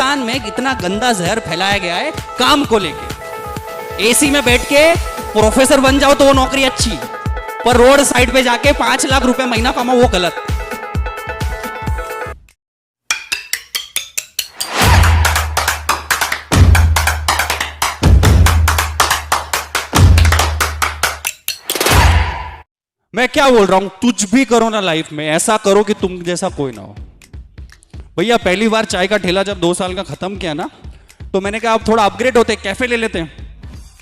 हिंदुस्तान में इतना गंदा जहर फैलाया गया है काम को लेके। एसी में बैठ के प्रोफेसर बन जाओ तो वो नौकरी अच्छी, पर रोड साइड पे जाके 5 लाख रुपए महीना कमाओ वो गलत। मैं क्या बोल रहा हूं, कुछ भी करो ना लाइफ में, ऐसा करो कि तुम जैसा कोई ना हो। भैया पहली बार चाय का ठेला जब 2 साल का खत्म किया ना, तो मैंने कहा अब थोड़ा अपग्रेड होते, कैफे ले लेते हैं।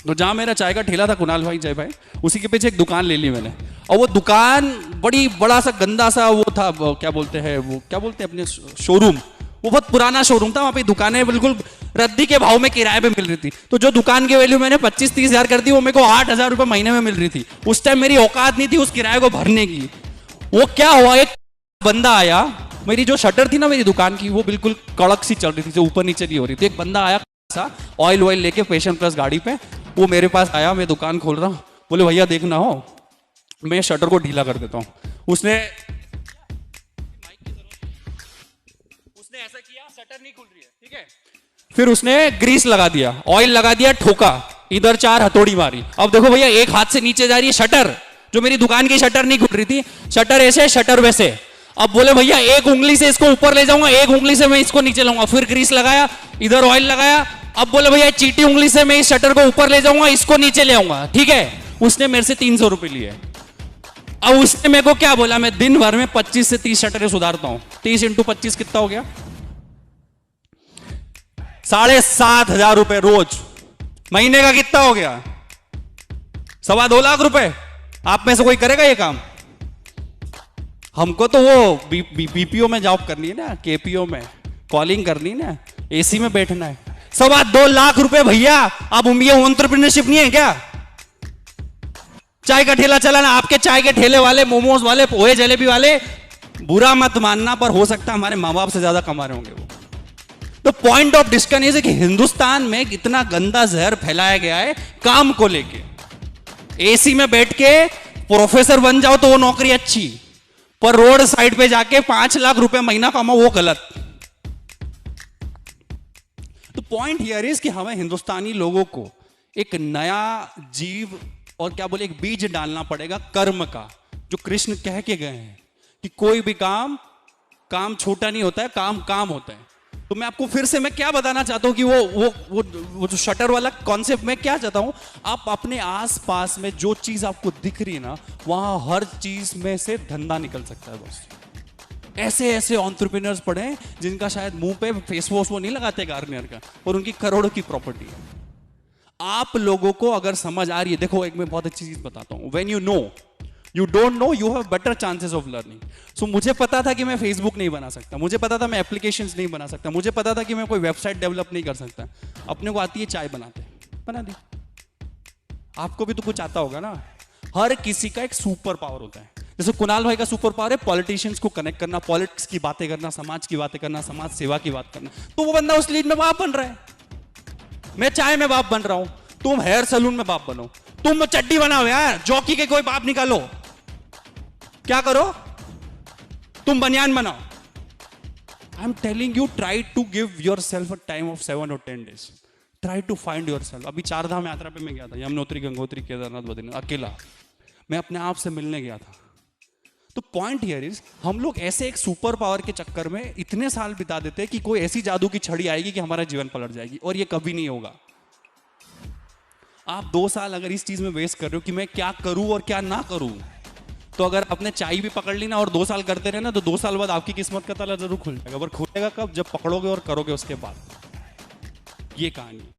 तो जहां मेरा चाय का ठेला था, कुणाल भाई जय भाई, उसी के पीछे एक दुकान ले ली मैंने। और वो दुकान बड़ा सा गंदा सा वो था, क्या बोलते हैं अपने शोरूम, वो बहुत पुराना शोरूम था। वहां पे दुकानें बिल्कुल रद्दी के भाव में किराए पे मिल रही थी। तो जो दुकान की वैल्यू मैंने 25-30 हजार कर दी, वो मेरे को 8,000 रुपए महीने में मिल रही थी। उस टाइम मेरी औकात नहीं थी उस किराए को भरने की। वो क्या हुआ, एक बंदा आया, मेरी जो शटर थी ना मेरी दुकान की, वो बिल्कुल कड़क सी चल रही थी, जो ऊपर नीचे नहीं हो रही थी। एक बंदा आया ऑयल लेके पैशन प्लस गाड़ी पे, वो मेरे पास आया, मैं दुकान खोल रहा हूँ, बोले भैया देखना हो मैं शटर को ढीला कर देता हूँ। उसने ऐसा किया, शटर नहीं खुल रही है, ठीक है। फिर उसने ग्रीस लगा दिया, ऑयल लगा दिया, ठोका, इधर 4 हथौड़ी मारी। अब देखो भैया एक हाथ से नीचे जा रही है शटर, जो मेरी दुकान की शटर नहीं खुल रही थी, शटर ऐसे शटर वैसे। अब बोले भैया एक उंगली से इसको ऊपर ले जाऊंगा, एक उंगली से मैं इसको नीचे लाऊंगा। फिर ग्रीस लगाया, इधर ऑयल लगाया। अब बोले भैया चीटी उंगली से मैं इस शटर को ऊपर ले जाऊंगा, इसको नीचे ले आऊंगा, ठीक है। उसने मेरे से 300 रुपए लिए। अब उसने मेरे को क्या बोला, मैं दिन भर में 25 से 30 शटरें सुधारता हूं। 30 × 25 कितना हो गया, 7,500 रुपए रोज। महीने का कितना हो गया, 2.25 लाख रुपए। आप में से कोई करेगा ये काम? हमको तो वो बीपीओ में जॉब करनी है ना, केपीओ में कॉलिंग करनी है ना, एसी में बैठना है। 2.25 लाख रुपए भैया। अब ये एंटरप्रेन्योरशिप नहीं है क्या? चाय का ठेला चलाना, आपके चाय के ठेले वाले, मोमोज वाले, पोहे जलेबी वाले, बुरा मत मानना, पर हो सकता है हमारे माँ बाप से ज्यादा कमा रहे होंगे वो। तो पॉइंट ऑफ डिस्कशन ये कि हिंदुस्तान में इतना गंदा जहर फैलाया गया है काम को लेके। एसी में बैठ के प्रोफेसर बन जाओ तो वो नौकरी अच्छी, पर रोड साइड पे जाके 5 लाख रुपए महीना कमाओ वो गलत। तो पॉइंट हियर इज कि हमें हिंदुस्तानी लोगों को एक नया जीव और क्या बोले एक बीज डालना पड़ेगा कर्म का, जो कृष्ण कह के गए हैं कि कोई भी काम छोटा नहीं होता है, काम होता है। तो मैं आपको फिर से मैं क्या बताना चाहता हूं कि वो जो शटर वाला कॉन्सेप्ट मैं क्या चाहता हूं, आप अपने आसपास में जो चीज आपको दिख रही है ना, वहां हर चीज में से धंधा निकल सकता है बस। ऐसे एंटरप्रेन्योर्स पड़े हैं जिनका शायद मुंह पे फेस वॉश वो नहीं लगाते गार्नियर का, और उनकी करोड़ों की प्रॉपर्टी है। आप लोगों को अगर समझ आ रही है, देखो एक मैं बहुत अच्छी चीज बताता हूं, when you don't know you have better chances of learning. So मुझे पता था कि मैं फेसबुक नहीं बना सकता, मुझे पता था मैं एप्लीकेशंस नहीं बना सकता, मुझे पता था कि मैं कोई वेबसाइट डेवलप नहीं कर सकता। अपने को आती है चाय बना दी। आपको भी तो कुछ आता होगा ना। हर किसी का एक सुपर पावर होता है। जैसे कुणाल भाई का सुपर पावर है पॉलिटिशियंस को कनेक्ट करना, पॉलिटिक्स की बातें करना, समाज की बातें करना, समाज सेवा की बात करना। तो वो बंदा उस लीड में बाप बन रहा है। मैं चाय में बाप बन रहा हूं, तुम हेयर सैलून में बाप बनो। तुम चड्डी बनाओ यार, जॉकी के कोई बाप निकालो। क्या करो, तुम बनियान बनाओ। I am telling you, try to give yourself a time of 7 or 10 days। Try to find yourself. अभी 4 धाम यात्रा पे मैं गया था, यमुनोत्री, गंगोत्री, केदारनाथ, बद्रीनाथ, अकेला। मैं अपने आप से मिलने गया था। तो पॉइंट हियर इज, हम लोग ऐसे एक सुपर पावर के चक्कर में इतने साल बिता देते हैं कि कोई ऐसी जादू की छड़ी आएगी कि हमारा जीवन पलट जाएगी, और ये कभी नहीं होगा। आप 2 साल अगर इस चीज में वेस्ट कर रहे हो कि मैं क्या करूं और क्या ना करूं, तो अगर आपने चाय भी पकड़ ली ना और 2 साल करते रहे ना, तो 2 साल बाद आपकी किस्मत का ताला जरूर खुल जाएगा। पर खुलेगा कब? जब पकड़ोगे और करोगे उसके बाद। ये कहानी।